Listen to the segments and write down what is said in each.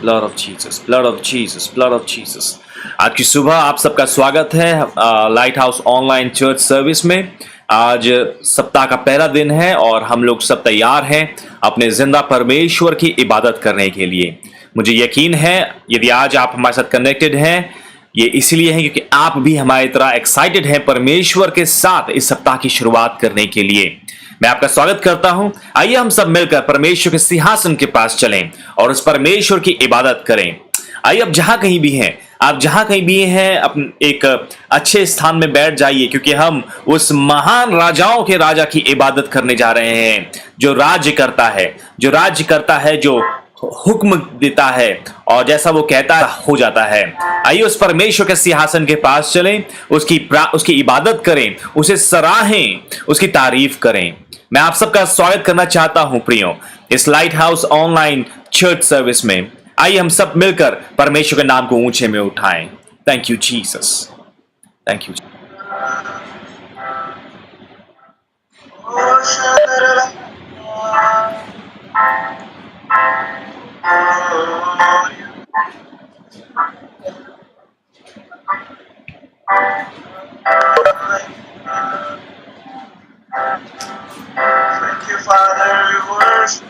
Blood of Jesus, blood of Jesus, blood of Jesus. आज की सुबह आप सबका स्वागत है light house online church service में। आज सप्ताह का पहला दिन है और हम लोग सब तैयार हैं अपने जिंदा परमेश्वर की इबादत करने के लिए। मुझे यकीन है यदि आज आप हमारे साथ कनेक्टेड हैं, ये इसलिए है क्योंकि आप भी हमारी तरह एक्साइटेड हैं परमेश्वर के साथ इस सप्ताह की शुरुआत करने के लिए। मैं आपका स्वागत करता हूं। आइए हम सब मिलकर परमेश्वर के सिंहासन के पास चलें और उस परमेश्वर की इबादत करें। आइए अब जहां कहीं भी हैं, आप जहां कहीं भी हैं अपने एक अच्छे स्थान में बैठ जाइए, क्योंकि हम उस महान राजाओं के राजा की इबादत करने जा रहे हैं जो राज्य करता है, जो हुक्म देता है और जैसा वो कहता है हो जाता है। आइए उस परमेश्वर के सिंहासन के पास चलें, उसकी इबादत करें, उसे सराहें, उसकी तारीफ करें। मैं आप सबका स्वागत करना चाहता हूं प्रियो इस light house online church service में। आइए हम सब मिलकर परमेश्वर के नाम को ऊंचे में उठाएं। Thank you Jesus, thank you. Thank you, Father. We worship.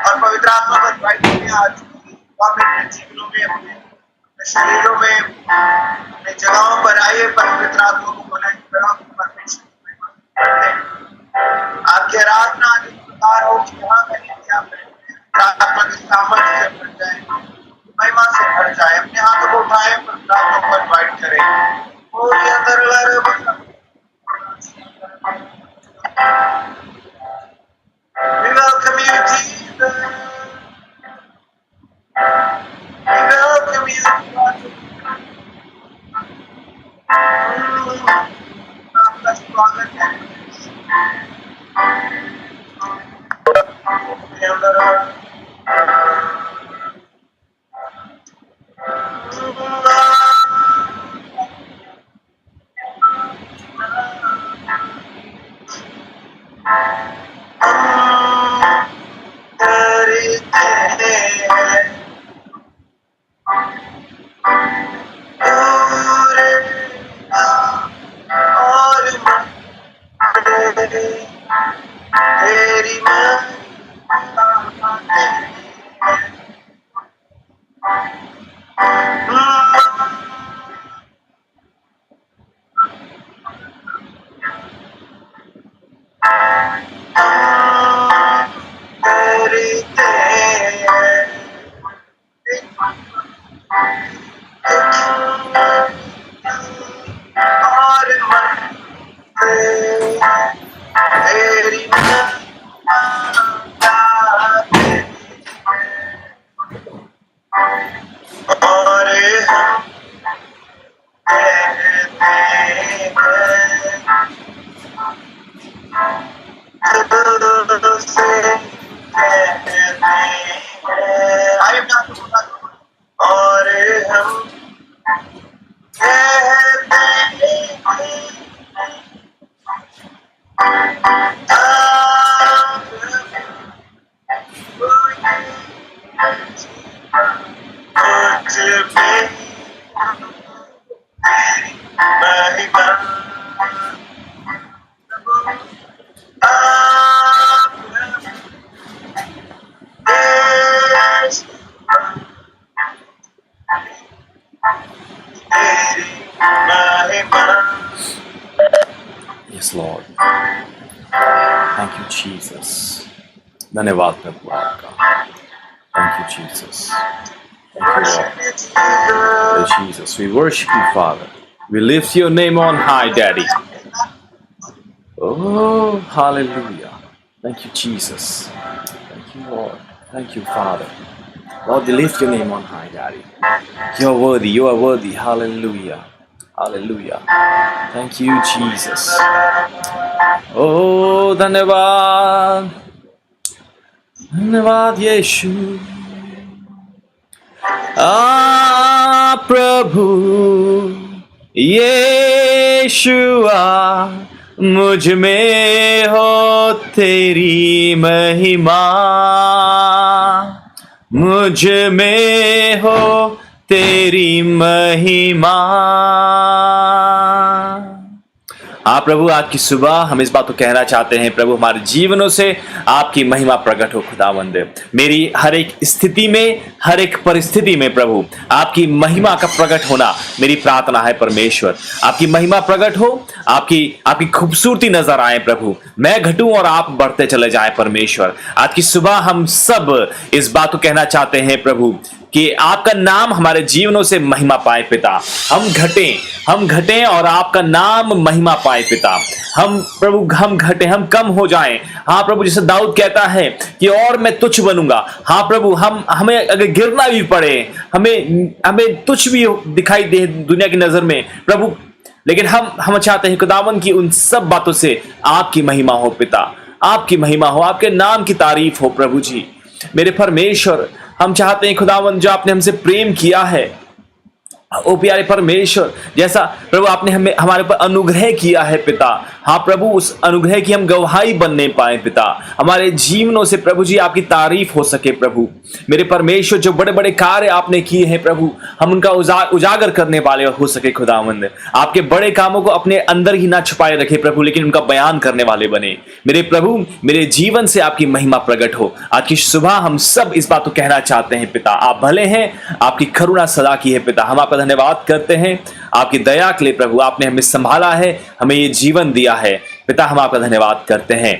और पवित्र आत्मा पर इनवाइट करें आज अपने जीवनों में, अपने शरीरों में, अपने जगहों पर आइए पवित्र आत्मा को बुलाएं, परमेश्वर आपकी आराधना आज इस प्रकार हो कि यहाँ कहीं भी आप आत्मा के सामर्थ्य से भर जाए, महिमा से भर जाए। अपने हाथों को उठाएं, पवित्र आत्मा को इनवाइट करें। और ये अंदर we welcome you, Jesus. We welcome you, God. आपका स्वागत है। Yes, Lord. Thank you, Jesus. धन्यवाद प्रभु आपका। Thank you, Jesus. Thank you, Lord. Lord Jesus, we worship you, Father. We lift your name on high, Daddy. Oh, hallelujah. Thank you, Jesus. Thank you, Lord. Thank you, Father. Lord, we lift your name on high, Daddy. You are worthy. You are worthy. Hallelujah. Hallelujah. Thank you, Jesus. Oh, धन्यवाद, धन्यवाद यीशु। प्रभु यीशुआ, मुझ में हो तेरी महिमा। मुझ में हो तेरी महिमा। हाँ प्रभु, आज की सुबह हम इस बात को कहना चाहते हैं प्रभु, हमारे जीवनों से आपकी महिमा प्रकट हो खुदावंद। मेरी हर एक स्थिति में, हर एक परिस्थिति में प्रभु आपकी महिमा का प्रकट होना मेरी प्रार्थना है परमेश्वर। आपकी महिमा प्रकट हो, आपकी आपकी खूबसूरती नजर आए प्रभु। मैं घटूं और आप बढ़ते चले जाए परमेश्वर। आज की सुबह हम सब इस बात को कहना चाहते हैं प्रभु कि आपका नाम हमारे जीवनों से महिमा पाए पिता। हम घटें और आपका नाम महिमा पाए पिता। हम प्रभु हम घटें, हम कम हो जाएं। हाँ प्रभु, जैसे दाऊद कहता है कि और मैं तुच्छ बनूंगा। हाँ प्रभु, हमें अगर गिरना भी पड़े, हमें हमें तुच्छ भी दिखाई दे दुनिया की नजर में प्रभु, लेकिन हम चाहते हैं खुदावन की उन सब बातों से आपकी महिमा हो पिता। आपकी महिमा हो, आपके नाम की तारीफ हो प्रभु जी। मेरे परमेश्वर, हम चाहते हैं खुदावन जो आपने हमसे प्रेम किया है, ओ प्यारे परमेश्वर, जैसा प्रभु आपने हमें हमारे ऊपर अनुग्रह किया है पिता। हाँ प्रभु, उस अनुग्रह की हम गवाही बनने पाए पिता। हमारे जीवनों से प्रभु जी आपकी तारीफ हो सके प्रभु। मेरे परमेश्वर, जो बड़े बड़े कार्य आपने किए हैं प्रभु, हम उनका उजागर करने वाले हो सके खुदावंद। आपके बड़े कामों को अपने अंदर ही ना छुपाए रखे प्रभु, लेकिन उनका बयान करने वाले बने। मेरे प्रभु, मेरे जीवन से आपकी महिमा प्रकट हो। आज की सुबह हम सब इस बात को कहना चाहते हैं पिता, आप भले हैं, आपकी करुणा सदा की है पिता। हम आपका धन्यवाद करते हैं आपकी दया के लिए प्रभु। आपने हमें संभाला है, हमें ये जीवन दिया है पिता। हम आपका धन्यवाद करते हैं।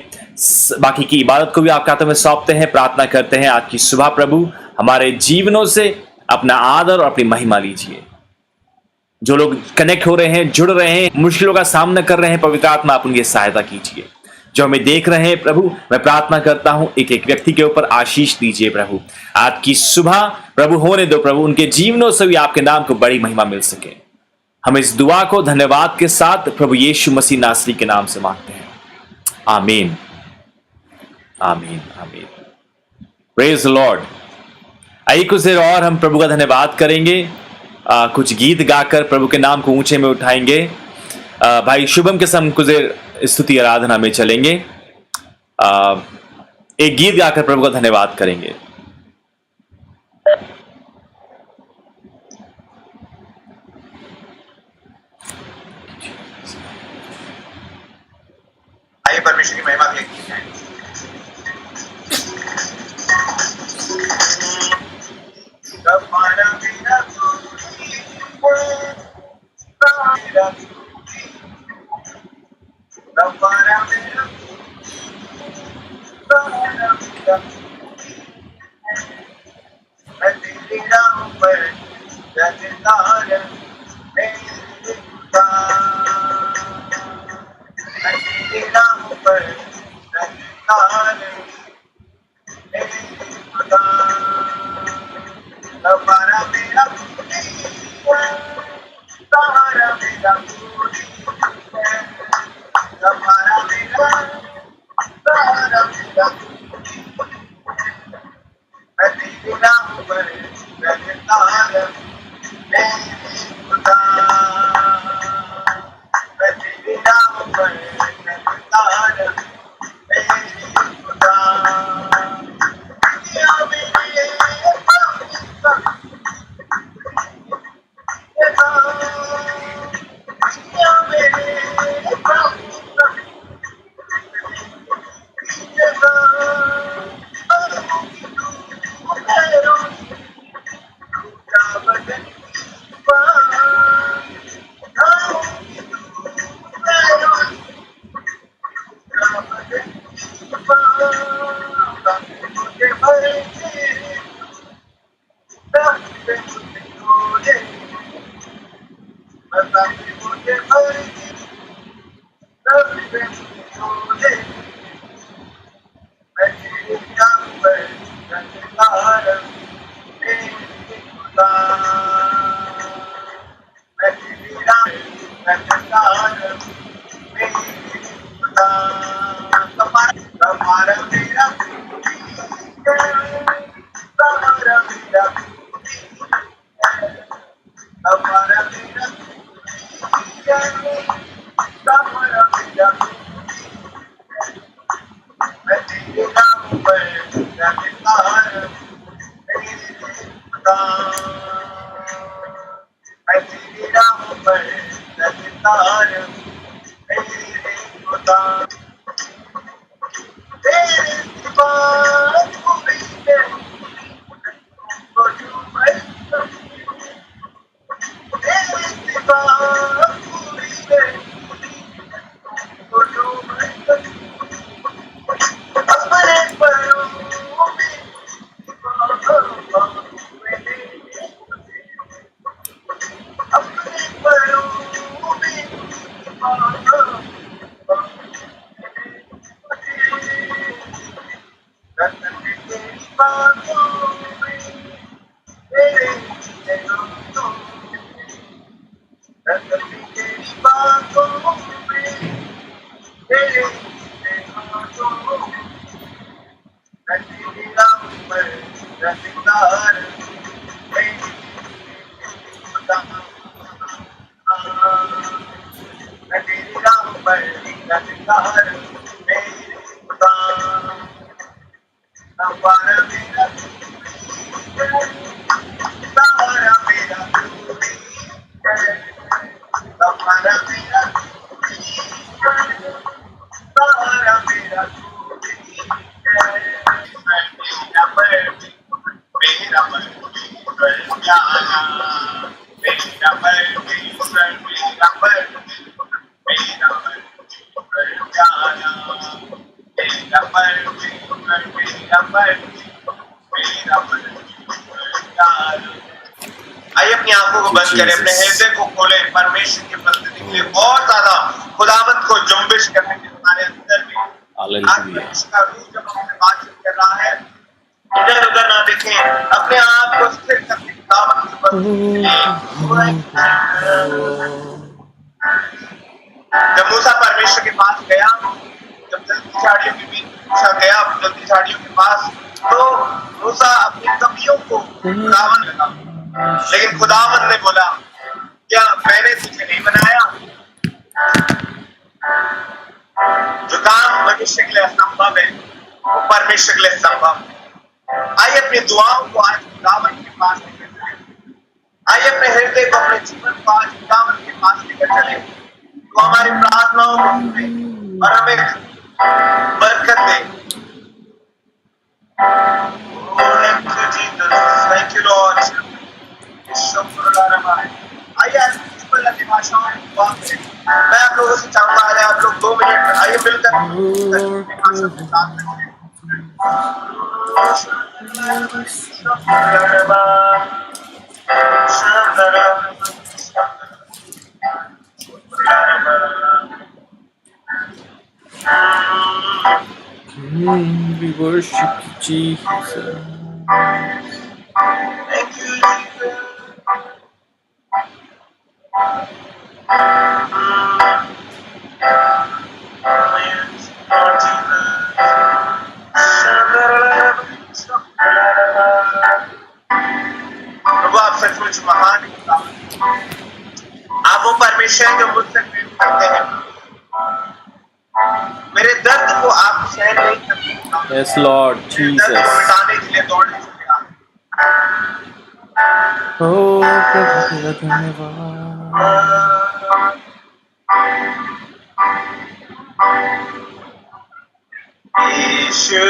बाकी की इबादत को भी आपके हाथों में सौंपते हैं। प्रार्थना करते हैं आज की सुबह प्रभु हमारे जीवनों से अपना आदर और अपनी महिमा लीजिए। जो लोग कनेक्ट हो रहे हैं, जुड़ रहे हैं, मुश्किलों का सामना कर रहे हैं, पवित्र आत्मा आप उनकी सहायता कीजिए। जो हमें देख रहे हैं प्रभु, मैं प्रार्थना करता हूं एक एक व्यक्ति के ऊपर आशीष दीजिए प्रभु। आज की सुबह प्रभु होने दो प्रभु, उनके जीवनों से भी आपके नाम को बड़ी महिमा मिल सके। हम इस दुआ को धन्यवाद के साथ प्रभु यीशु मसीह नासरी के नाम से मांगते हैं, आमीन, आमीन, आमीन। Praise the Lord. आइए कुछ देर और हम प्रभु का धन्यवाद करेंगे। कुछ गीत गाकर प्रभु के नाम को ऊंचे में उठाएंगे। भाई शुभम के संग कुछ देर स्तुति आराधना में चलेंगे। एक गीत गाकर प्रभु का धन्यवाद करेंगे। आइए परमेश्वर की महिमा के लिए गीत गाएं। तुम्हारा मेरा तुम्हारा मेरा मैं तेरी राह पर चलता रहूं, मैं तेरी राह पर चलता रहूं, तुम्हारा मेरा तुम्हारा मेरा तुम्हारा मेरा तुम्हारा मेरा मैं तेरी राह पर चलता रहूं, मैं तेरी राह पर चलता रहूं, तार मेरे खुदा तेरे दीवार पूरी है वो जो मैं तेरे दीवार पूरी है वो जो मैं अपने पैरों में अपने पैरों में तेरी बातों में तेरे तेरी बातों में तेरे तेरा ऊपर रफ्तार तेरा ऊपर रफ्तार मेरे खुदा सवारा मेरा सहारा मेरा सहारा मेरा सहारा मेरा मेरा आइए अपनी आंखों को बंद करें, अपने हृदय को खोले, परमेश्वर की उपस्थिति के लिए और ज्यादा खुदावंत को जुम्बिश करने के हमारे अंदर भी का रूह जब हमसे बातचीत कर रहा है, इधर उधर ना देखें, अपने आप को स्थिर करके खुदावंत की उपस्थिति जब मूसा परमेश्वर के पास गया, जब जल्दी झाड़ियों के बीच मूसा गया जल्दी झाड़ियों के पास, तो मूसा अपनी कमियों को खुदावंत लगा, लेकिन खुदावंत ने बोला क्या मैंने तुझे नहीं बनाया? जो काम मनुष्य के लिए असंभव है वो परमेश्वर के लिए संभव है। आइए अपनी दुआओं को आज खुदावंत के पास लेकर चले, आइए अपने हृदय को, अपने जीवन को आज खुदावंत के पास लेकर चले, तो हमारी प्रार्थनाओं को सुने और हमें बरकत दे। Thank you Lord. आइए अलग भाषाओं में दुआ करें। मैं आप लोगों से चाहूंगा आज आप लोग 2 मिनट आइए मिलकर भाषा में प्रार्थना करें। We worship Jesus. Thank you, Jesus. प्रभु आप सचमुच महान हैं, आप वो परमेश्वर हैं जो मुझसे प्रेम करते हैं। मेरे दर्द को आप सहन नहीं करते। Yes Lord Jesus. दर्द को मिटाने के लिए दौड़ने चले आए। Oh प्रभु तेरा धन्यवाद। यीशु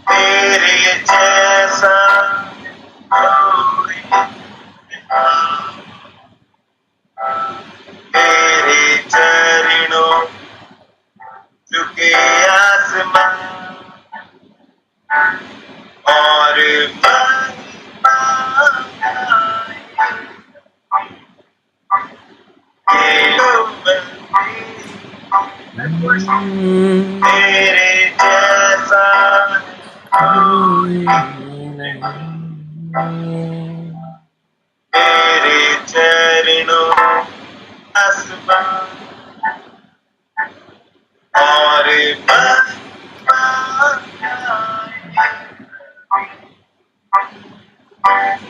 तेरे जैसा कोई तेरे चरणों झुके आसमान और तेरे जैसा तेरे चरणों आसमान और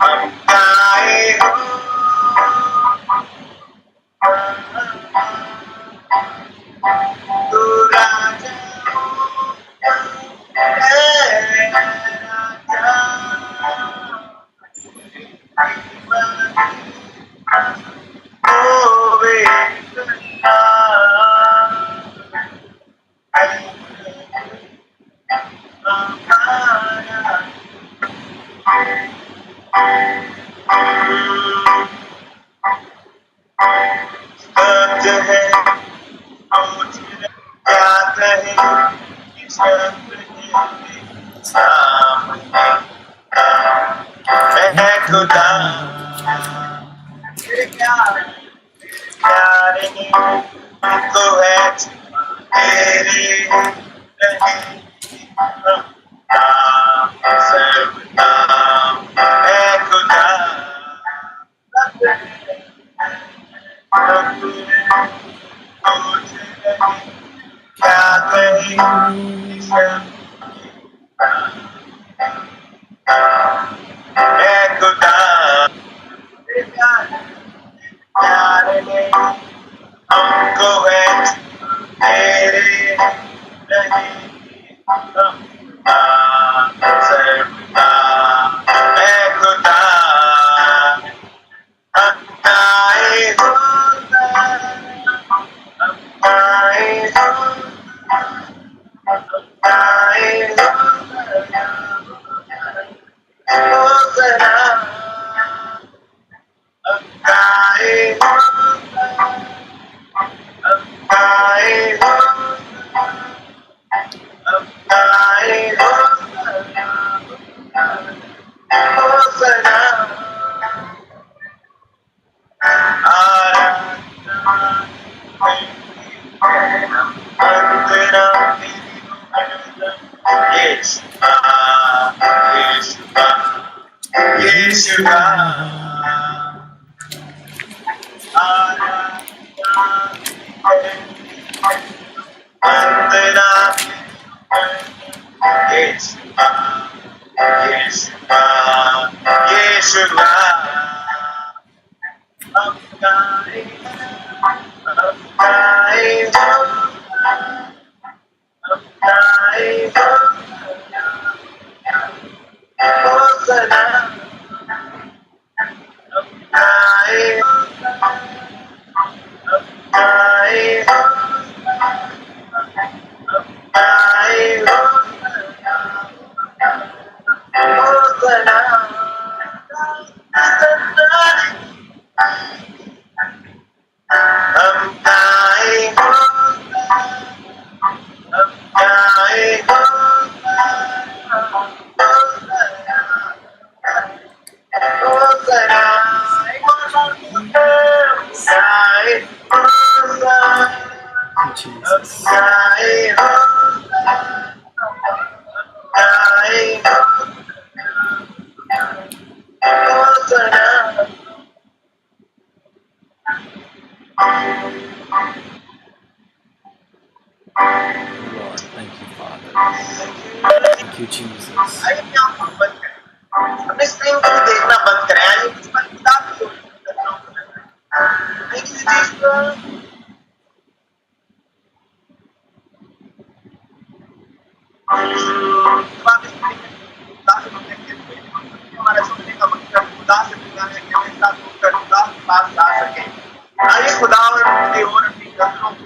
हम गाए हो तू राजा है राजा प्यारे ने हमको है तेरे नहीं सर्वदा है खुदा क्या कहीं है खुदा प्यारे ने हमको है तेरे नहीं सर्वदा है खुदा अपनाए होगा अपनाए अपनाए होगा अपनाए अपनाए अपनाए होगा Jesus. Lord, thank you, Father. Thank you, Jesus. आइए अपनी आंखों को बंद करें, अपने स्क्रीन को भी देखना बंद करें। आइए कुछ पल खुदा की ओर किसी चीज को खुदा से मांगने के लिए हमारे सुनने का मतलब खुदा से मिलना है कि हम एक साथ मिलकर खुदा के पास जा सके। आइए खुदावन की ओर अपनी नजरों को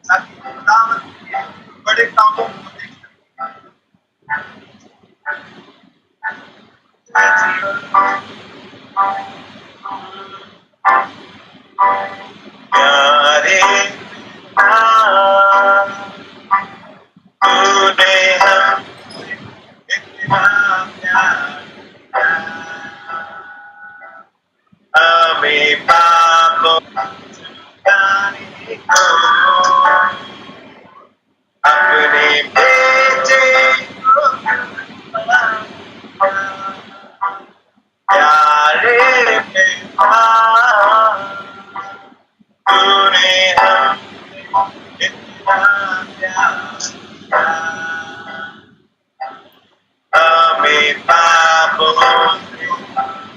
ताकि खुदावन के बड़े कामों को देख प्यारे तूने हमसे इतना प्यार हमें पापों छुड़ाने को अपने बेटे को प्यारे पिता तूने हमसे इतना प्यार हमें पापों से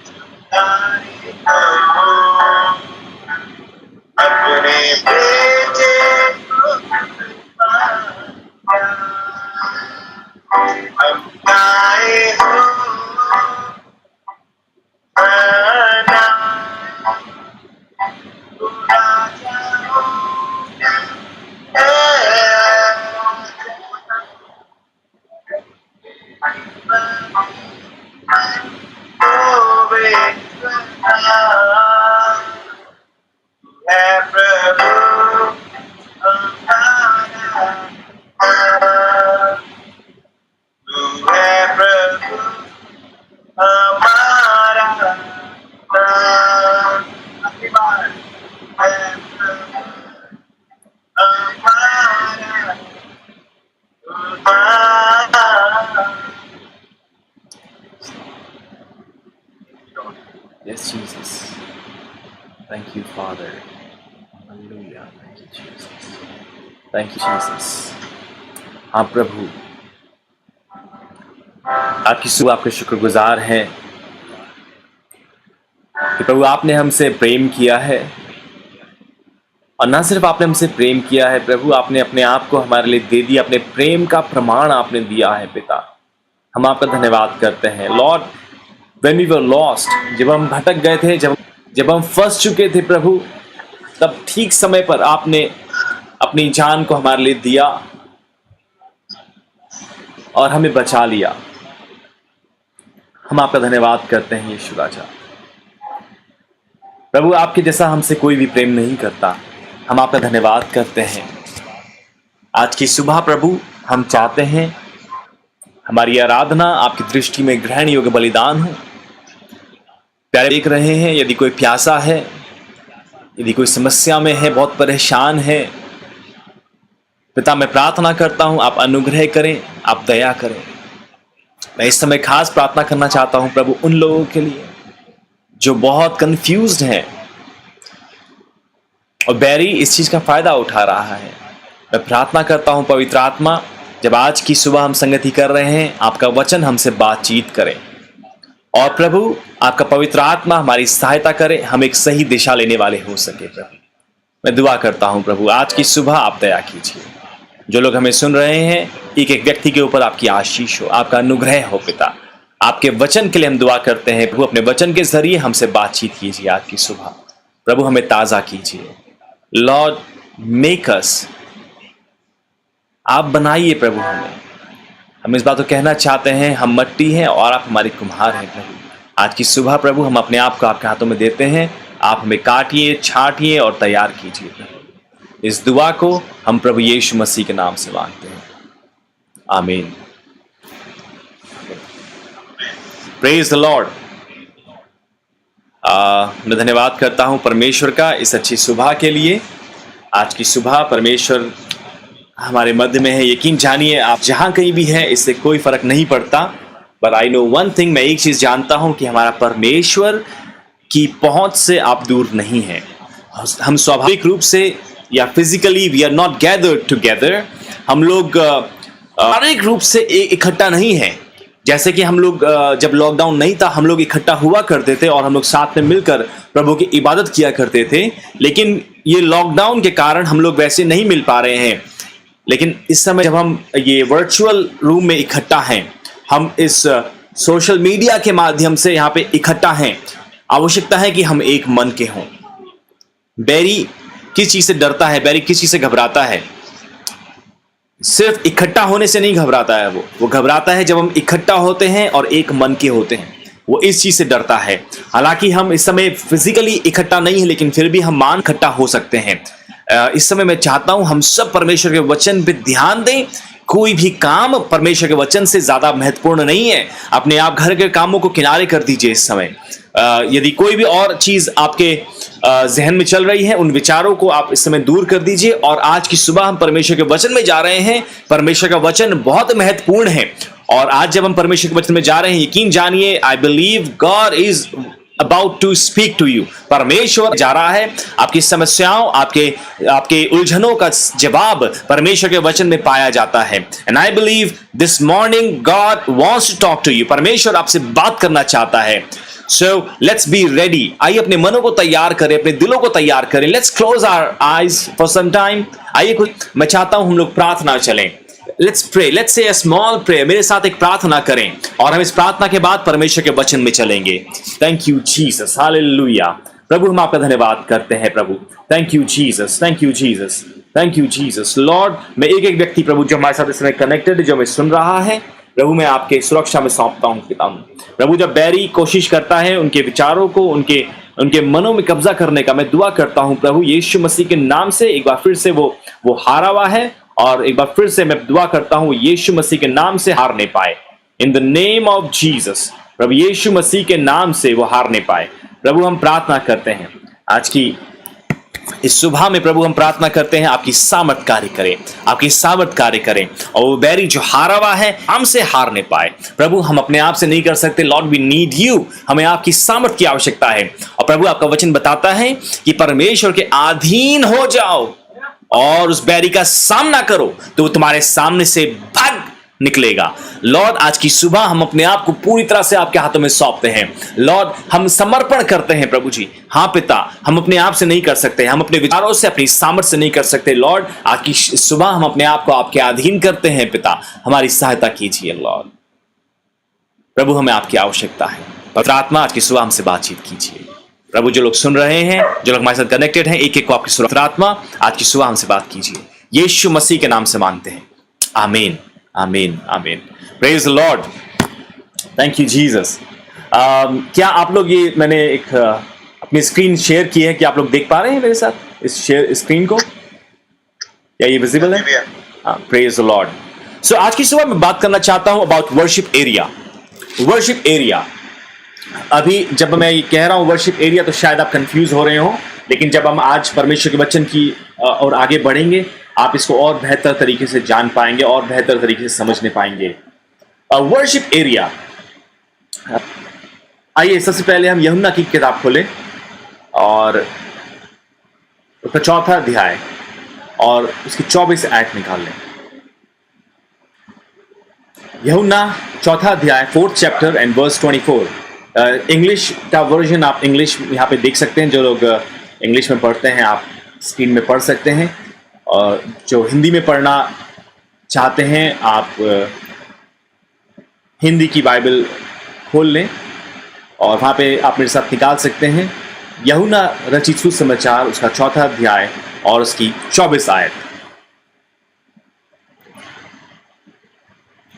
छुड़ाने को Thank you, Father. Hallelujah. Thank you, Jesus. Thank you, Jesus. हाँ प्रभु, आपकी सुबह आपके शुक्रगुजार हैं कि प्रभु आपने हमसे प्रेम किया है, और ना सिर्फ आपने हमसे प्रेम किया है प्रभु, आपने अपने आप को हमारे लिए दे दिया, अपने प्रेम का प्रमाण आपने दिया है पिता। हम आपका धन्यवाद करते हैं Lord. When we were lost, जब हम भटक गए थे, जब हम फंस चुके थे प्रभु, तब ठीक समय पर आपने अपनी जान को हमारे लिए दिया और हमें बचा लिया। हम आपका धन्यवाद करते हैं यीशु राजा। प्रभु आपके जैसा हमसे कोई भी प्रेम नहीं करता। हम आपका धन्यवाद करते हैं। आज की सुबह प्रभु हम चाहते हैं हमारी आराधना आपकी दृष्टि में ग्रहण योग्य बलिदान हो। प्यारे देख रहे हैं, यदि कोई प्यासा है, यदि कोई समस्या में है, बहुत परेशान है, पिता मैं प्रार्थना करता हूं आप अनुग्रह करें, आप दया करें। मैं इस समय खास प्रार्थना करना चाहता हूं प्रभु उन लोगों के लिए जो बहुत कंफ्यूज्ड हैं और बैरी इस चीज का फायदा उठा रहा है। मैं प्रार्थना करता हूं पवित्र आत्मा, जब आज की सुबह हम संगति कर रहे हैं, आपका वचन हमसे बातचीत करें और प्रभु आपका पवित्र आत्मा हमारी सहायता करे, हम एक सही दिशा लेने वाले हो सके। प्रभु मैं दुआ करता हूं प्रभु आज की सुबह आप दया कीजिए। जो लोग हमें सुन रहे हैं, एक एक व्यक्ति के ऊपर आपकी आशीष हो, आपका अनुग्रह हो पिता। आपके वचन के लिए हम दुआ करते हैं प्रभु, अपने वचन के जरिए हमसे बातचीत कीजिए आज की सुबह। प्रभु हमें ताजा कीजिए लॉर्ड, मेक अस, आप बनाइए प्रभु हमें। हम इस बात को कहना चाहते हैं, हम मिट्टी हैं और आप हमारे कुम्हार हैं प्रभु। आज की सुबह प्रभु हम अपने आप को आपके हाथों में देते हैं, आप हमें काटिए, छाटिए और तैयार कीजिए प्रभु। इस दुआ को हम प्रभु यीशु मसीह के नाम से मांगते हैं, आमीन। Praise the Lord. मैं धन्यवाद करता हूं परमेश्वर का इस अच्छी सुबह के लिए। आज की सुबह परमेश्वर हमारे मध्य में है। यकीन जानिए, आप जहां कहीं भी हैं, इससे कोई फर्क नहीं पड़ता। But I know one thing, मैं एक चीज जानता हूं कि हमारा परमेश्वर की पहुंच से आप दूर नहीं हैं। हम स्वाभाविक रूप से या physically we are not gathered together. हम लोग शारीरिक रूप से इकट्ठा नहीं हैं। जैसे कि हम लोग जब लॉकडाउन नहीं था, हम लोग इकट्ठा हुआ करते थे और हम लोग साथ में मिलकर प्रभु की इबादत किया करते थे। लेकिन ये लॉकडाउन के कारण हम लोग वैसे नहीं मिल पा रहे हैं। लेकिन इस समय जब हम ये वर्चुअल रूम में इकट्ठा हैं, हम इस सोशल मीडिया के माध्यम से यहाँ पे इकट्ठा हैं, आवश्यकता है कि हम एक मन के हों। बैरी किस चीज से डरता है, बैरी किस चीज से घबराता है? सिर्फ इकट्ठा होने से नहीं घबराता है। वो घबराता है जब हम इकट्ठा होते हैं और एक मन के होते हैं, वो इस चीज से डरता है। हालांकि हम इस समय फिजिकली इकट्ठा नहीं है, लेकिन फिर भी हम मान इकट्ठा हो सकते हैं। इस समय मैं चाहता हूं हम सब परमेश्वर के वचन पे ध्यान दें। कोई भी काम परमेश्वर के वचन से ज्यादा महत्वपूर्ण नहीं है। अपने आप घर के कामों को किनारे कर दीजिए इस समय। यदि कोई भी और चीज आपके जहन में चल रही है, उन विचारों को आप इस समय दूर कर दीजिए। और आज की सुबह हम परमेश्वर के वचन में जा रहे हैं। परमेश्वर का वचन बहुत महत्वपूर्ण है और आज जब हम परमेश्वर के वचन में जा रहे हैं, यकीन जानिए, I believe God is about to speak to you. परमेश्वर जा रहा है। आपकी समस्याओं, आपके उलझनों का जवाब परमेश्वर के वचन में पाया जाता है। And I believe this morning God wants to talk to you. परमेश्वर आपसे बात करना चाहता है। So let's be ready. आइए अपने मनों को तैयार करें, अपने दिलों को तैयार करें। Let's close our eyes for some time. आइए मैं चाहता हूं हम लोग प्रार्थना चलें। Let's pray. Let's say a small prayer. मेरे साथ एक प्रार्थना करें और हम इस प्रार्थना के बाद परमेश्वर के वचन में चलेंगे। Thank you Jesus. Hallelujah. प्रभु हम आपका धन्यवाद करते हैं प्रभु। Thank you Jesus. Thank you Jesus. Thank you Jesus. Lord, मैं एक एक व्यक्ति प्रभु जो हमारे साथ इस समय कनेक्टेड, जो हमें सुन रहा है, प्रभु मैं आपके सुरक्षा में सौंपता हूं पिता। प्रभु जब बैरी कोशिश करता है उनके विचारों को, उनके मनों में कब्जा करने का, मैं दुआ करता हूं प्रभु यीशु मसीह के नाम से एक बार फिर से वो हारा हुआ है और एक बार फिर से मैं दुआ करता हूं यीशु मसीह के नाम से हार नहीं पाए। In the name of Jesus, प्रभु यीशु मसीह के नाम से वो हार नहीं पाए। प्रभु हम प्रार्थना करते हैं आज की इस सुबह में प्रभु हम प्रार्थना करते हैं आपकी सामर्थ कार्य करें, आपकी सामर्थ कार्य करें, और वो बैरी जो हारा हुआ है हमसे हार नहीं पाए। प्रभु हम अपने आप से नहीं कर सकते, लॉर्ड वी नीड यू, हमें आपकी सामर्थ की आवश्यकता है। और प्रभु आपका वचन बताता है कि परमेश्वर के अधीन हो जाओ और उस बैरी का सामना करो तो वो तुम्हारे सामने से भाग निकलेगा। लॉर्ड आज की सुबह हम अपने आप को पूरी तरह से आपके हाथों में सौंपते हैं। लॉर्ड हम समर्पण करते हैं प्रभु जी। हाँ पिता, हम अपने आप से नहीं कर सकते, हम अपने विचारों से, अपनी सामर्थ्य से नहीं कर सकते। लॉर्ड आज की सुबह हम अपने आप को आपके अधीन करते हैं पिता, हमारी सहायता कीजिए लॉर्ड। प्रभु हमें आपकी आवश्यकता है। पवित्र आत्मा आज की सुबह हमसे बातचीत कीजिए प्रभु। जो लोग सुन रहे हैं, जो लोग हमारे साथ कनेक्टेड हैं, एक एक को आपकी पवित्र आत्मा आज की सुबह हमसे बात कीजिए। यीशु मसीह के नाम से मांगते हैं, आमीन आमीन आमीन। Praise the Lord, thank you Jesus. क्या आप लोग ये मैंने एक अपनी स्क्रीन शेयर की है कि आप लोग देख पा रहे हैं मेरे साथ इस शेयर स्क्रीन को? क्या ये विजिबल है? Praise the Lord. सो आज की सुबह मैं बात करना चाहता हूं about worship area. Worship area, अभी जब मैं ये कह रहा हूं वर्शिप एरिया तो शायद आप कंफ्यूज हो रहे हो, लेकिन जब हम आज परमेश्वर के वचन की और आगे बढ़ेंगे आप इसको और बेहतर तरीके से जान पाएंगे और बेहतर तरीके से समझने पाएंगे। वर्शिप एरिया, आइए सबसे पहले हम यूहन्ना की किताब खोलें और उसका 4था अध्याय और उसकी 24 आयत निकाल लें। यूहन्ना 4था अध्याय 4th chapter and verse 24। English का वर्जन आप इंग्लिश यहाँ पे देख सकते हैं। जो लोग इंग्लिश में पढ़ते हैं आप स्क्रीन में पढ़ सकते हैं, और जो हिंदी में पढ़ना चाहते हैं आप हिंदी की बाइबल खोल लें और वहाँ पे आप मेरे साथ निकाल सकते हैं यूहन्ना रचित सुसमाचार उसका 4था अध्याय और उसकी 24 आयत।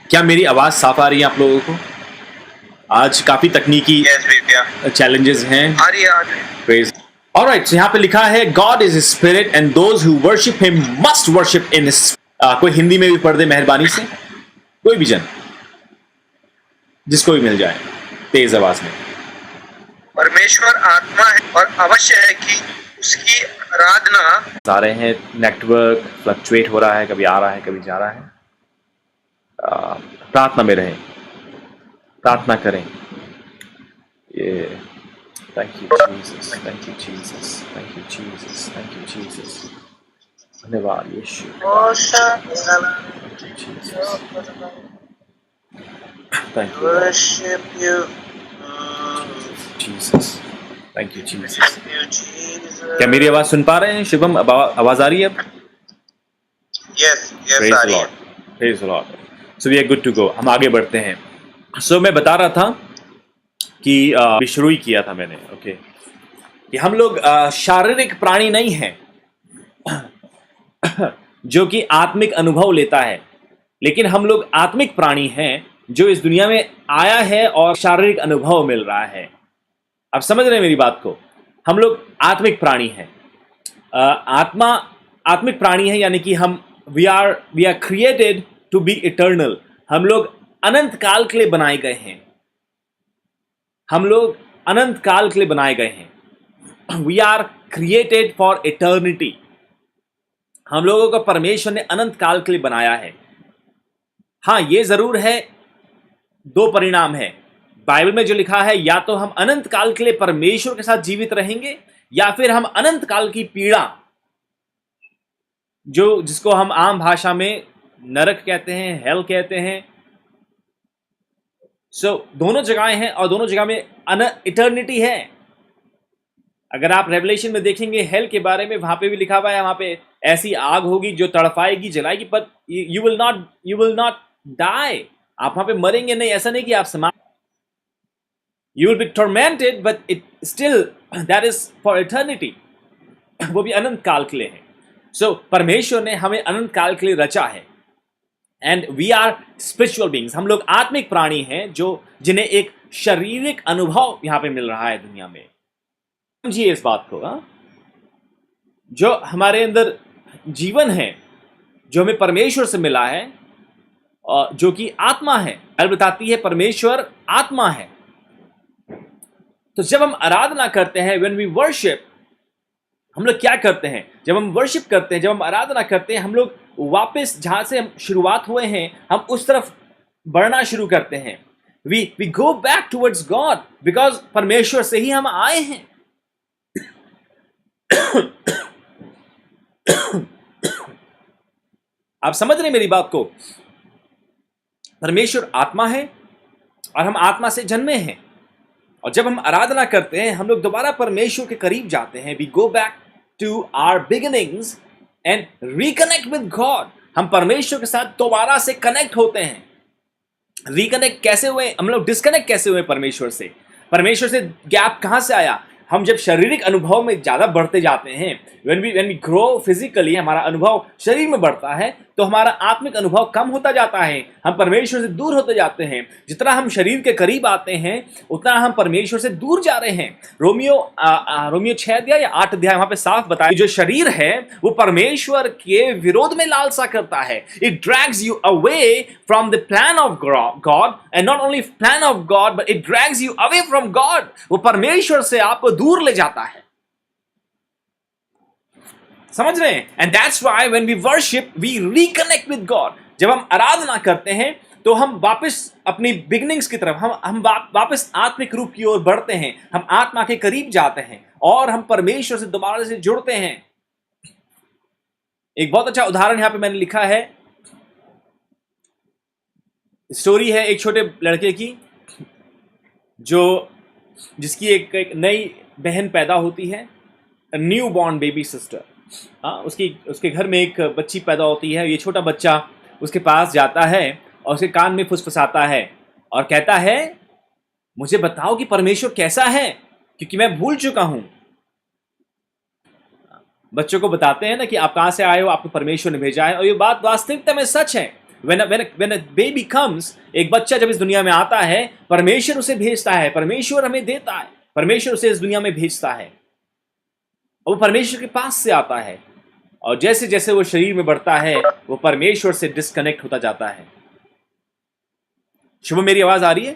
क्या मेरी आवाज़ साफ आ रही है आप लोगों को? आज काफ़ी तकनीकी चैलेंजेस हैं। प्रेज। ऑलराइट, so यहाँ पे लिखा है God is spirit and those who worship him must worship in कोई हिंदी में भी पढ़ दे मेहरबानी से, कोई भी जन, जिसको भी मिल जाए तेज आवाज में। परमेश्वर आत्मा है और अवश्य है कि उसकी आराधना। आ रहे हैं, नेटवर्क फ्लक्चुएट हो रहा है, कभी आ रहा है कभी जा रहा है। प्रार्थना में रहें, प्रार्थना करें। ये Thank you Jesus, thank you Jesus, thank you Jesus, thank you Jesus. धन्यवाद यीशु। Thank you Jesus. Thank you Worship you. Jesus. Thank you Jesus. क्या मेरी आवाज सुन पा रहे हैं शिवम? आवाज आ रही है अब? Yes, yes, Praise uh the रही है। Lord. Praise the Lord. So we are good to go. हम आगे बढ़ते हैं। So मैं बता रहा था कि शुरू ही किया था मैंने, ओके, कि हम लोग शारीरिक प्राणी नहीं हैं जो कि आत्मिक अनुभव लेता है, लेकिन हम लोग आत्मिक प्राणी हैं जो इस दुनिया में आया है और शारीरिक अनुभव मिल रहा है। आप समझ रहे हैं मेरी बात को? हम लोग आत्मिक प्राणी हैं। आत्मा आत्मिक प्राणी है, यानी कि हम we are created to be eternal. हम लोग अनंत काल के लिए बनाए गए हैं। हम लोग अनंत काल के लिए बनाए गए हैं। We are created for eternity. हम लोगों को परमेश्वर ने अनंत काल के लिए बनाया है। हाँ, ये जरूर है, दो परिणाम है बाइबल में जो लिखा है, या तो हम अनंत काल के लिए परमेश्वर के साथ जीवित रहेंगे, या फिर हम अनंत काल की पीड़ा, जिसको हम आम भाषा में नरक कहते हैं, हेल कहते हैं। दोनों जगहें हैं और दोनों जगह में इटर्निटी है। अगर आप रेवलेशन में देखेंगे हेल के बारे में, वहां पे भी लिखा हुआ है, वहां पे ऐसी आग होगी जो तड़पाएगी, जलाएगी, पर यू विल नॉट डाई। आप वहां पे मरेंगे नहीं, ऐसा नहीं कि आप you will be tormented, but it still that is for eternity. वो भी अनंत काल के लिए है। परमेश्वर ने हमें अनंत काल के लिए रचा है। And we are spiritual beings. हम लोग आत्मिक प्राणी हैं जिन्हें एक शारीरिक अनुभव यहां पे मिल रहा है दुनिया में। समझिए इस बात को। जो हमारे अंदर जीवन है, जो हमें परमेश्वर से मिला है, जो कि आत्मा है। बाइबल बताती है परमेश्वर आत्मा है। तो जब हम आराधना करते हैं, व्हेन वी वर्शिप, हम लोग क्या करते हैं? जब हम वर्शिप करते हैं, जब हम आराधना करते हैं, हम लोग वापस जहां से हम शुरुआत हुए हैं, हम उस तरफ बढ़ना शुरू करते हैं. We go back towards God, because परमेश्वर से ही हम आए हैं. आप समझ रहे हैं मेरी बात को? परमेश्वर आत्मा है और हम आत्मा से जन्मे हैं, और जब हम आराधना करते हैं, हम लोग दोबारा परमेश्वर के करीब जाते हैं. We go back to our beginnings and reconnect with God. हम परमेश्वर के साथ दोबारा से कनेक्ट होते हैं. रिकनेक्ट कैसे हुए? हम लोग डिस्कनेक्ट कैसे हुए परमेश्वर से? परमेश्वर से गैप कहां से आया? हम जब शारीरिक अनुभव में ज्यादा बढ़ते जाते हैं, when we grow physically, हमारा अनुभव शरीर में बढ़ता है, तो हमारा आत्मिक अनुभव कम होता जाता है. हम परमेश्वर से दूर होते जाते हैं. जितना हम शरीर के करीब आते हैं, उतना हम परमेश्वर से दूर जा रहे हैं. रोमियो 6 अध्याय या 8 अध्याय वहां पे साफ बताया, जो शरीर है वो परमेश्वर के विरोध में लालसा करता है. It drags you away from the plan of God, and not only plan of God, but it drags you away from God. वो परमेश्वर से आपको दूर ले जाता है. समझ रहे हैं? And that's why when we worship we reconnect with God. जब हम आराधना करते हैं तो हम वापस अपनी बिगिनिंग्स की तरफ, हम वापस आत्मिक रूप की ओर बढ़ते हैं. हम आत्मा के करीब जाते हैं और हम परमेश्वर से दोबारा से जुड़ते हैं. एक बहुत अच्छा उदाहरण यहां पे मैंने लिखा है. स्टोरी है एक छोटे लड़के की, जिसकी एक नई बहन पैदा होती है, न्यू बॉर्न बेबी सिस्टर. उसके घर में एक बच्ची पैदा होती है. ये छोटा बच्चा उसके पास जाता है और उसके कान में फुसफुसाता है और कहता है, मुझे बताओ कि परमेश्वर कैसा है, क्योंकि मैं भूल चुका हूं. बच्चों को बताते हैं ना कि आप कहां से आए हो, आपको परमेश्वर ने भेजा है. और ये बात वास्तविकता में सच है. When a baby comes, एक बच्चा जब इस दुनिया में आता है, परमेश्वर उसे भेजता है, परमेश्वर हमें देता है, परमेश्वर उसे इस दुनिया में भेजता है, और वो परमेश्वर के पास से आता है. और जैसे जैसे वो शरीर में बढ़ता है, वो परमेश्वर से डिस्कनेक्ट होता जाता है. शुभ, मेरी आवाज आ रही है?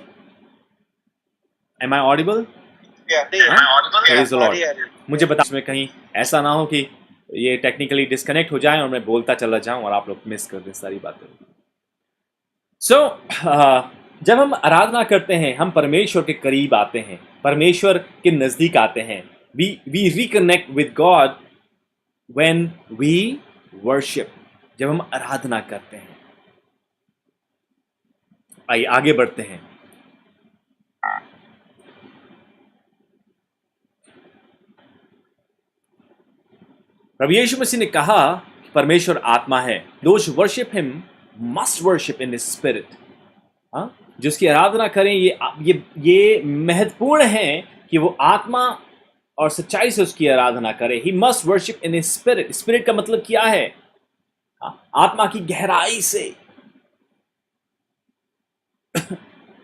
Am I audible? Praise the Lord. मुझे बता, इसमें कहीं ऐसा ना हो कि ये टेक्निकली डिस्कनेक्ट हो जाए और मैं बोलता चला जाऊं और आप लोग मिस कर दें सारी बातें. जब हम आराधना करते हैं, हम परमेश्वर के करीब आते हैं, परमेश्वर के नजदीक आते हैं. we reconnect with God when we worship. जब हम आराधना करते हैं. आइए आगे बढ़ते हैं. प्रभु यीशु मसीह ने कहा परमेश्वर आत्मा है. Those who worship him must worship in his spirit. जिसकी आराधना करें, ये महत्वपूर्ण है कि वो आत्मा और सच्चाई से उसकी आराधना करे. He must worship in his spirit. Spirit का मतलब क्या है? आत्मा की गहराई से.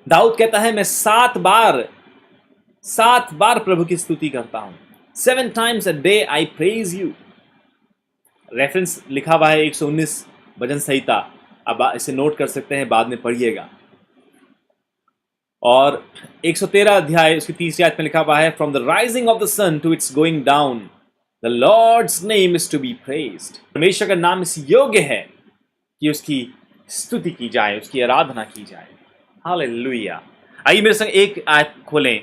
दाऊद कहता है, मैं 7 बार प्रभु की स्तुति करता हूं. 7 times a day I praise you. Reference लिखा हुआ है 119 भजन संहिता. अब इसे नोट कर सकते हैं, बाद में पढ़िएगा. और 113 अध्याय उसकी 3री आयत में लिखा हुआ है, from the rising of the sun to its going down the Lord's name is to be praised. परमेश्वर का नाम इस योग्य है कि उसकी स्तुति की जाए, उसकी आराधना की जाए. हालेलुया. आइए मेरे संग एक आयत खोलें,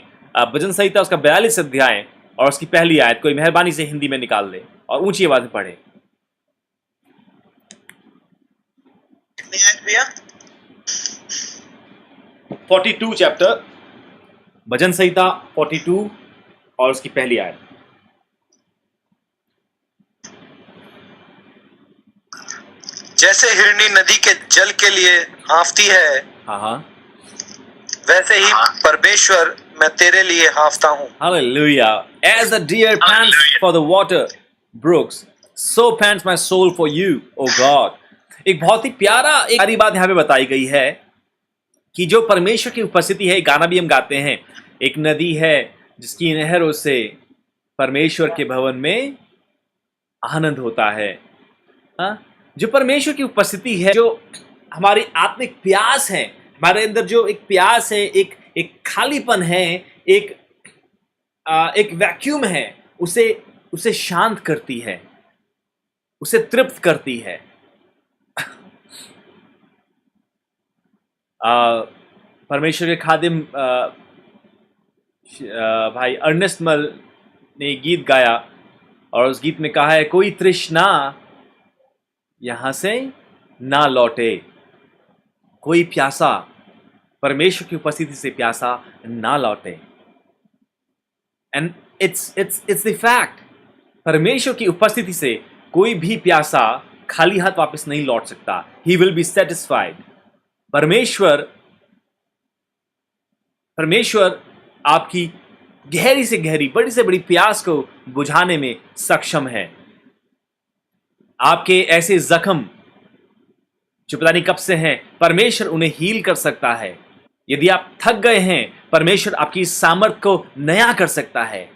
भजन संहिता उसका 42 अध्याय और उसकी पहली आयत. कोई मेहरबानी से हिंदी में निकाल दे और ऊंची आवाज में पढ़े. 42 चैप्टर, भजन संहिता 42 और उसकी पहली आयत. जैसे हिरनी नदी के जल के लिए हाँफती है, हाँ, वैसे ही परमेश्वर मैं तेरे लिए हाँफता हूँ. Hallelujah. As the deer pants for the water brooks, so pants my soul for you, O God. एक बहुत ही प्यारी बात यहाँ पे बताई गई है कि जो परमेश्वर की उपस्थिति है, गाना भी हम गाते हैं, एक नदी है जिसकी नहरों से परमेश्वर के भवन में आनंद होता है. जो परमेश्वर की उपस्थिति है, जो हमारी आत्मिक प्यास है, हमारे अंदर जो एक प्यास है, एक खालीपन है, एक वैक्यूम है, उसे उसे शांत करती है, उसे तृप्त करती है। परमेश्वर के खादिम भाई अर्नेस्ट मल ने गीत गाया और उस गीत में कहा है, कोई तृष्णा यहां से ना लौटे, कोई प्यासा परमेश्वर की उपस्थिति से प्यासा ना लौटे। एंड इट्स द फैक्ट, परमेश्वर की उपस्थिति से कोई भी प्यासा खाली हाथ वापस नहीं लौट सकता। He will be satisfied. परमेश्वर परमेश्वर आपकी गहरी से गहरी, बड़ी से बड़ी प्यास को बुझाने में सक्षम है। आपके ऐसे जख्म जो पता नहीं कब से हैं, परमेश्वर उन्हें हील कर सकता है। यदि आप थक गए हैं, परमेश्वर आपकी सामर्थ को नया कर सकता है।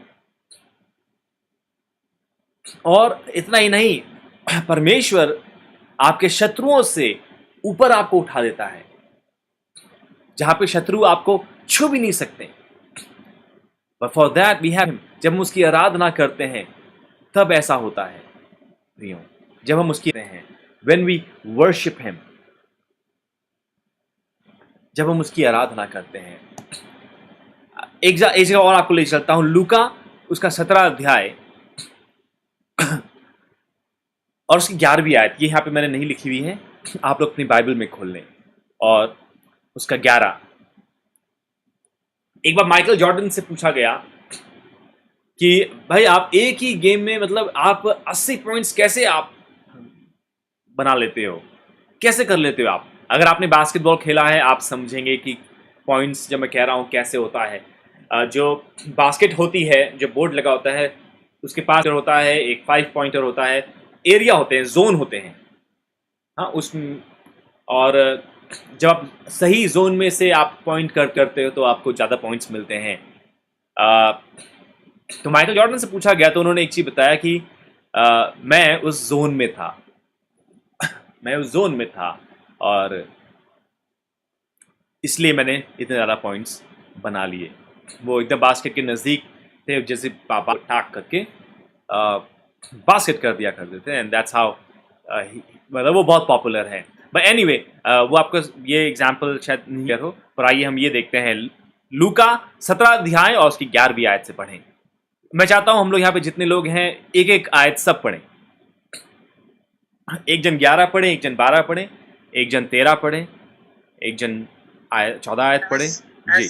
और इतना ही नहीं, परमेश्वर आपके शत्रुओं से ऊपर आपको उठा देता है, जहां पे शत्रु आपको छू भी नहीं सकते। But for that we have him. जब हम उसकी आराधना करते हैं तब ऐसा होता है प्रियो, जब हम उसकी हैं, व्हेन वी वर्शिप हिम, जब हम उसकी आराधना करते हैं। एक जगह और आपको ले चलता हूं, लूका उसका 17 अध्याय और उसकी 11वीं आयत। ये यहां पे मैंने नहीं लिखी हुई है, आप लोग अपनी बाइबल में खोल लें। और उसका 11, एक बार माइकल जॉर्डन से पूछा गया कि भाई आप एक ही गेम में मतलब आप 80 पॉइंट्स कैसे आप बना लेते हो, कैसे कर लेते हो आप? अगर आपने बास्केटबॉल खेला है आप समझेंगे कि पॉइंट्स जब मैं कह रहा हूँ कैसे होता है। जो बास्केट होती है, जो बोर्ड लगा होता है, उसके पास होता है एक 5 पॉइंटर होता है, एरिया होते हैं, जोन होते हैं। हाँ, उस और जब आप सही जोन में से आप पॉइंट करते हो तो आपको ज़्यादा पॉइंट्स मिलते हैं। तो माइकल जॉर्डन से पूछा गया तो उन्होंने एक चीज़ बताया कि मैं उस जोन में था, मैं उस जोन में था और इसलिए मैंने इतने ज़्यादा पॉइंट्स बना लिए। वो एकदम बास्केट के नज़दीक थे, जैसे पापा टाक करके बास्केट कर दिया करते थे। एंड दैट्स हाउ, मतलब वो बहुत पॉपुलर है। बट एनीवे, वो आपको ये एग्जाम्पल शायद नहीं करो, पर आइए हम ये देखते हैं। लूका 17 अध्याय और उसकी 11वीं आयत से पढ़ें। मैं चाहता हूं हम लोग यहाँ पे जितने लोग हैं एक एक आयत सब पढ़ें। एक जन 11 पढ़े, एक जन 12 पढ़े, एक जन 13 पढ़े, एक जन 14 आयत पढ़े जी।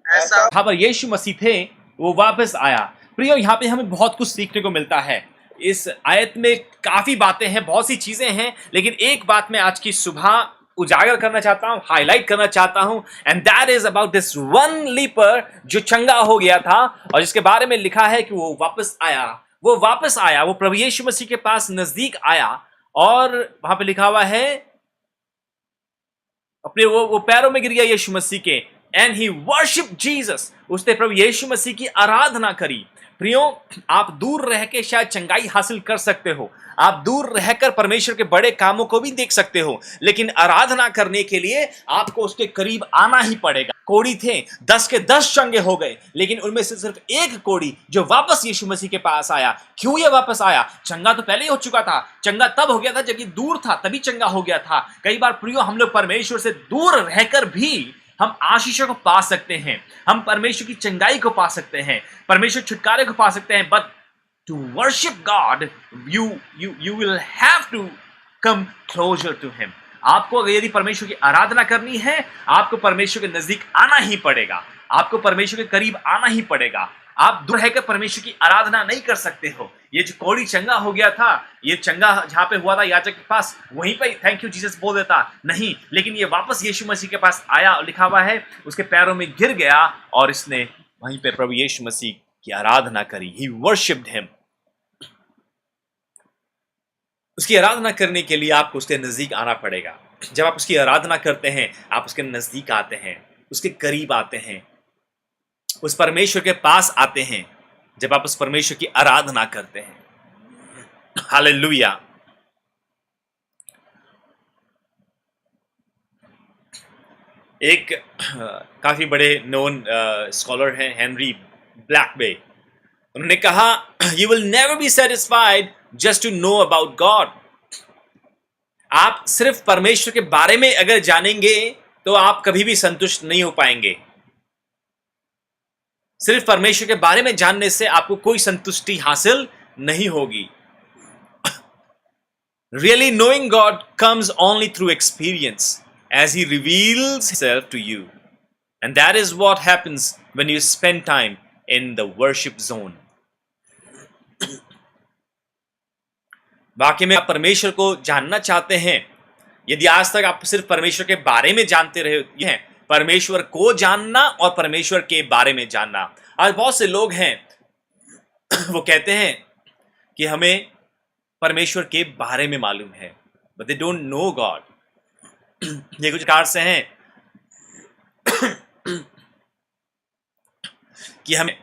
ऐसा यहाँ पर यीशु मसीह थे, वो वापस आया। प्रियो, यहाँ पे हमें बहुत कुछ सीखने को मिलता है। इस आयत में काफी बातें हैं, बहुत सी चीजें हैं, लेकिन एक बात मैं आज की सुबह उजागर करना चाहता हूं, हाईलाइट करना चाहता हूं, and that is about this one leaper जो चंगा हो गया था और जिसके बारे में लिखा है कि वो वापस आया। वो वापस आया, वो प्रभु यीशु मसीह के पास नजदीक आया और वहां पे लिखा हुआ है अपने वो पैरों में गिर गया यीशु मसीह के, एंड ही वर्शिप जीसस। उसने प्रभु यीशु मसीह की आराधना करी। प्रियो, आप दूर रह के शायद चंगाई हासिल कर सकते हो, आप दूर रहकर परमेश्वर के बड़े कामों को भी देख सकते हो, लेकिन आराधना करने के लिए आपको उसके करीब आना ही पड़ेगा। कोढ़ी थे, 10 के 10 चंगे हो गए, लेकिन उनमें से सिर्फ एक कोढ़ी जो वापस यीशु मसीह के पास आया। क्यों ये वापस आया? चंगा तो पहले ही हो चुका था। चंगा तब हो गया था जब ये दूर था, तभी चंगा हो गया था। कई बार प्रियो, हम लोग परमेश्वर से दूर रहकर भी हम आशीषों को पा सकते हैं, हम परमेश्वर की चंगाई को पा सकते हैं, परमेश्वर छुटकारे को पा सकते हैं। But to worship God you will have to come closer to him। आपको यदि परमेश्वर की आराधना करनी है, आपको परमेश्वर के नजदीक आना ही पड़ेगा, आपको परमेश्वर के करीब आना ही पड़ेगा। आप दूर रहकर परमेश्वर की आराधना नहीं कर सकते हो। ये जो कोढ़ी चंगा हो गया था, ये चंगा जहां पे हुआ था याजक के पास, वहीं पे थैंक यू जीसस बोल देता नहीं, लेकिन ये वापस यीशु मसीह के पास आया और लिखा हुआ है उसके पैरों में गिर गया और इसने वहीं पे प्रभु यीशु मसीह की आराधना करी। ही वर्शिप्ड हिम। उसकी आराधना करने के लिए आपको उसके नजदीक आना पड़ेगा। जब आप उसकी आराधना करते हैं, आप उसके नजदीक आते हैं, उसके करीब आते हैं, उस परमेश्वर के पास आते हैं जब आप उस परमेश्वर की आराधना करते हैं। हालेलुया। एक काफी बड़े नोन स्कॉलर हैं, हेनरी ब्लैकबे। उन्होंने कहा, you will never be satisfied just to know about God. आप सिर्फ परमेश्वर के बारे में अगर जानेंगे तो आप कभी भी संतुष्ट नहीं हो पाएंगे। सिर्फ परमेश्वर के बारे में जानने से आपको कोई संतुष्टि हासिल नहीं होगी। Really knowing God comes only through experience as He reveals Himself to you. And that is what happens when you spend time in the worship zone. वाकई में आप परमेश्वर को जानना चाहते हैं, यदि आज तक आप सिर्फ परमेश्वर के बारे में जानते रहे हैं, परमेश्वर को जानना और परमेश्वर के बारे में जानना। आज बहुत से लोग हैं वो कहते हैं कि हमें परमेश्वर के बारे में मालूम है, but they don't know God. ये कुछ प्रकार से हैं कि हमें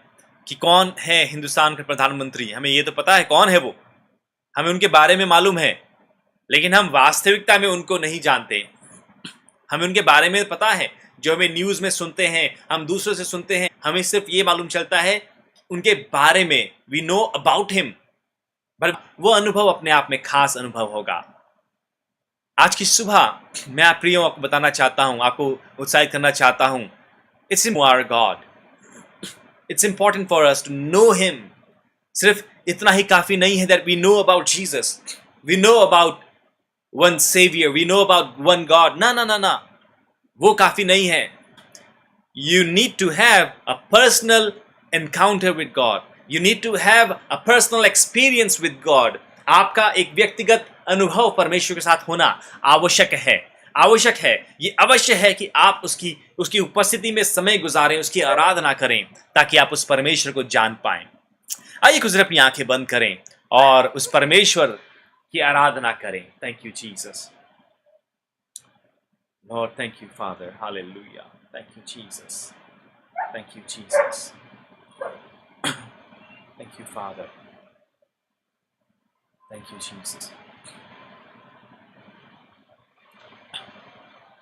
कि कौन है हिंदुस्तान के प्रधानमंत्री, हमें ये तो पता है कौन है वो, हमें उनके बारे में मालूम है, लेकिन हम वास्तविकता में उनको नहीं जानते। हमें उनके बारे में पता है, जो हमें न्यूज़ में सुनते हैं, हम दूसरों से सुनते हैं, हमें सिर्फ ये मालूम चलता है उनके बारे में, वी नो अबाउट हिम, पर वो अनुभव अपने आप में खास अनुभव होगा। आज की सुबह मैं आप प्रियो आपको बताना चाहता हूं, आपको उत्साहित करना चाहता हूं, it's our God, it's important for us to know him. सिर्फ इतना ही काफी नहीं है that we know about Jesus, we know about one saviour, we know about one God. ना ना ना ना, वो काफी नहीं है। You need to have a personal encounter with God, you need to have a personal experience with God. आपका एक व्यक्तिगत अनुभव परमेश्वर के साथ होना आवश्यक है, आवश्यक है। ये अवश्य है कि आप उसकी उपस्थिति में समय गुजारें, उसकी आराधना करें, ताकि आप उस परमेश्वर को जान पाएं। आइए कुछ देर अपनी आंखें बंद करें और उस परमेश्वर की आराधना करें। Thank you Jesus, Lord, thank you father, hallelujah, thank you Jesus, thank you Jesus, thank you father, thank you Jesus,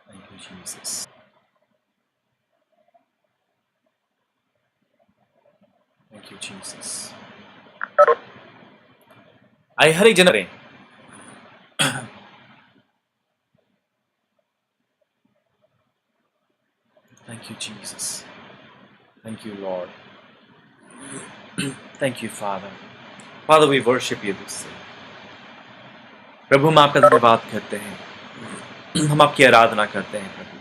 thank you Jesus, thank you Jesus. आइए हर एक जन करें। Thank you, Jesus. Thank you, Lord. Thank you, Father. Father, we worship you this day. प्रभु, हम आपका धन्यवाद करते हैं, हम आपकी आराधना करते हैं। प्रभु,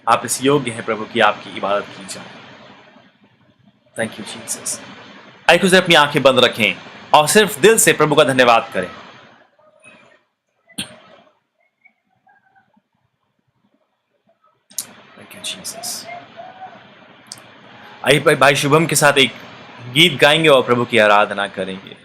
आप इस योग्य हैं प्रभु कि आपकी इबादत की जाए। Thank you Jesus. आइए कुछ देर अपनी आंखें बंद रखें और सिर्फ दिल से प्रभु का धन्यवाद करें। जीसस। आइए भाई शुभम के साथ एक गीत गाएंगे और प्रभु की आराधना करेंगे।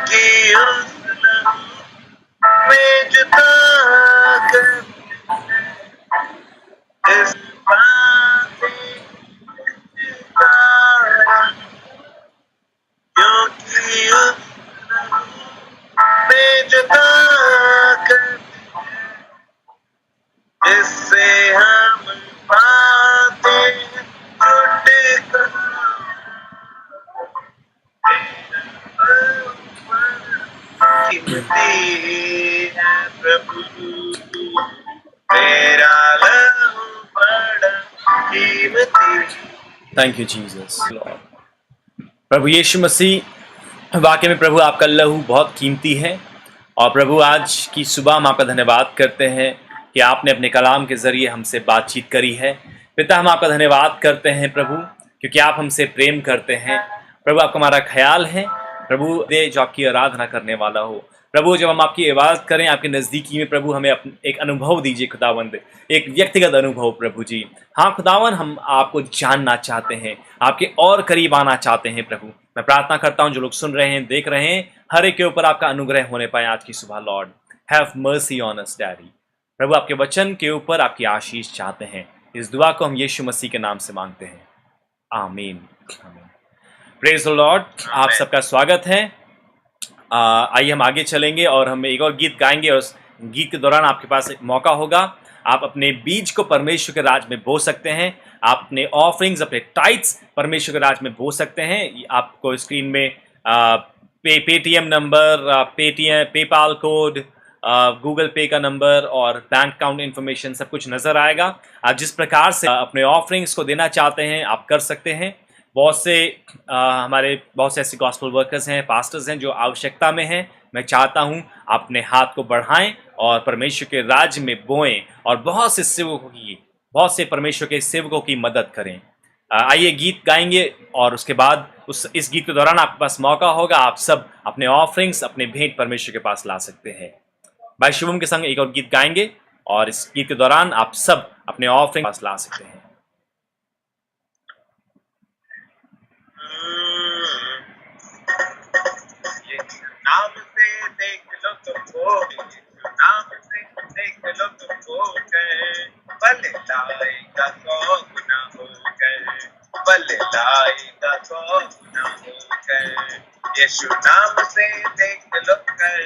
कीमती ताकत इस बातें कारण, क्योंकि में जो ताकत इससे हम पाते जुट कर कीमती है प्रभु, तेरा लहू बड़ा कीमती। Thank you Jesus Lord. प्रभु यीशु मसीह, वाकई में प्रभु आपका लहू बहुत कीमती है। और प्रभु आज की सुबह हम आपका धन्यवाद करते हैं कि आपने अपने कलाम के ज़रिए हमसे बातचीत करी है। पिता, हम आपका धन्यवाद करते हैं प्रभु, क्योंकि आप हमसे प्रेम करते हैं। प्रभु, आपका हमारा ख्याल है प्रभु, दे जो आपकी आराधना करने वाला हो। प्रभु, जब हम आपकी इबादत करें आपके नज़दीकी में, प्रभु हमें एक अनुभव दीजिए खुदावंद, एक व्यक्तिगत अनुभव प्रभु जी। हाँ खुदावन, हम आपको जानना चाहते हैं, आपके और करीब आना चाहते हैं प्रभु। मैं प्रार्थना करता हूँ जो लोग सुन रहे हैं, देख रहे हैं, हर एक के ऊपर आपका अनुग्रह होने पाए आज की सुबह। Lord, have mercy on us daddy. प्रभु, आपके वचन के ऊपर आपकी आशीष चाहते हैं। इस दुआ को हम यीशु मसीह के नाम से मांगते हैं, आमीन। Praise the Lord. आप सबका स्वागत है। आइए हम आगे चलेंगे और हम एक और गीत गाएंगे, और उस गीत के दौरान आपके पास एक मौका होगा। आप अपने बीज को परमेश्वर के राज में बो सकते हैं। आप अपने ऑफरिंग्स, अपने टाइट्स परमेश्वर के राज में बो सकते हैं। आपको स्क्रीन में Paytm number, PayPal code, Google पे का नंबर और बैंक अकाउंट इन्फॉर्मेशन सब कुछ नज़र आएगा। आप जिस प्रकार से अपने ऑफरिंग्स को देना चाहते हैं आप कर सकते हैं। बहुत से ऐसे गॉस्पेल वर्कर्स हैं, पास्टर्स हैं जो आवश्यकता में हैं। मैं चाहता हूं आप अपने हाथ को बढ़ाएं और परमेश्वर के राज्य में बोएं और बहुत से परमेश्वर के सेवकों की मदद करें। आइए गीत गाएंगे और उसके बाद इस गीत के दौरान आपके पास मौका होगा, आप सब अपने ऑफरिंग्स, अपने भेंट परमेश्वर के पास ला सकते हैं। भाई शुभम के संग एक और गीत गाएंगे और इस गीत के दौरान आप सब अपने ऑफरिंग पास ला सकते हैं। नाम से देख लो तुमको, नाम से देख लो तुमको कहे, बल लाएगा 100 गुना हो गए, बल लाएगा 100 गुना हो गए। यीशु नाम से देख लो कहे,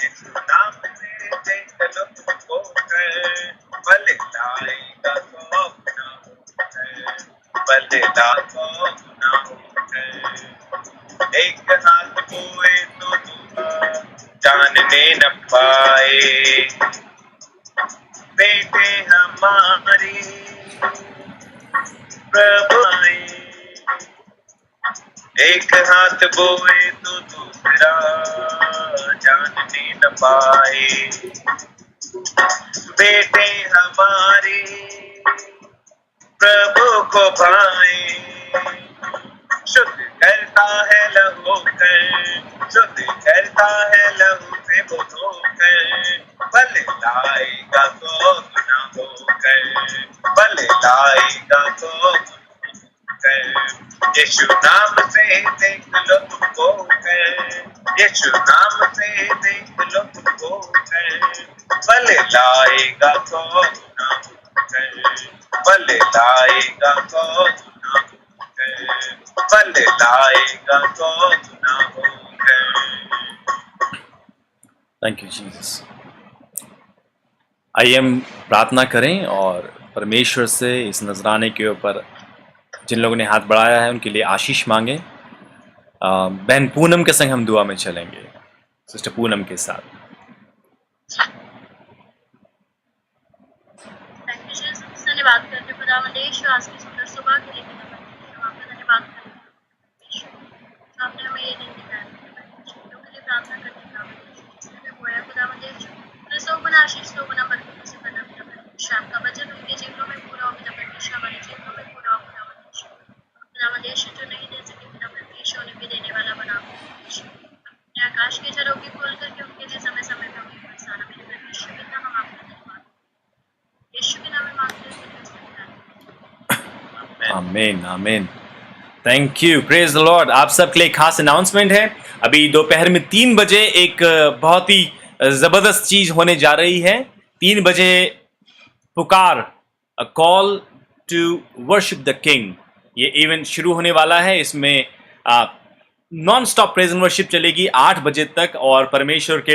यीशु नाम से देख लो तुमको कहे, बल लाएगा 100 गुना हो गए, बल लाएगा 100 गुना हो गए। एक हाथ बोए तो दूसरा जानने न पाए, बेटे हमारे प्रभु आए। एक हाथ बोए तो दूसरा जानने न पाए, बेटे हमारे प्रभु को पाए। शुद्ध करता है लहू कर, शुद्ध करता है लहू से वो धोकर, बल लाएगा 100 गुना होकर, बल लाएगा 100 गुना होकर। यीशु नाम से देख लो तुमको कर, यीशु नाम से देख लो तुमको कर, बल लाएगा 100 गुना होकर, बल लाएगा 100 गुना होकर, बल लाएगा 100 गुना होकर। Thank you Jesus. आइए हम प्रार्थना करें और परमेश्वर से इस नजराने के ऊपर जिन लोगों ने हाथ बढ़ाया है उनके लिए आशीष मांगे। बहन पूनम के संग हम दुआ में चलेंगे, सिस्टर पूनम के साथ। धन्यवाद करते खुदावंद आज की सुंदर सुबह के लिए आपका धन्यवाद करते आपने हमें ये दिन दिखाया के लिए प्रार्थना करते हैं खुदावंद 100 गुना आशीष 100 गुना बरकत से बना शाम का बचत उनके जीवनों में पूरा हो, परमेश्वर हमारे जीवनों में पूरा हो। खुदावंद जो नहीं दे सके परमेश्वर उन्हें भी देने वाला बना। अपने आकाश के झरों की खोल करके उनके लिए समय समय पर उन्हें बरसाना। मेरे परमेश्वर पिता हम आपका धन्यवाद यीशु के नाम में मांगते हैं, आमीन आमीन। Thank you, praise the Lord. आप सबके लिए खास अनाउंसमेंट है। अभी दोपहर में 3 बजे एक बहुत ही जबरदस्त चीज होने जा रही है। 3 बजे पुकार, a call to worship the king, ये इवेंट शुरू होने वाला है। इसमें non stop praise and worship चलेगी 8 बजे तक और परमेश्वर के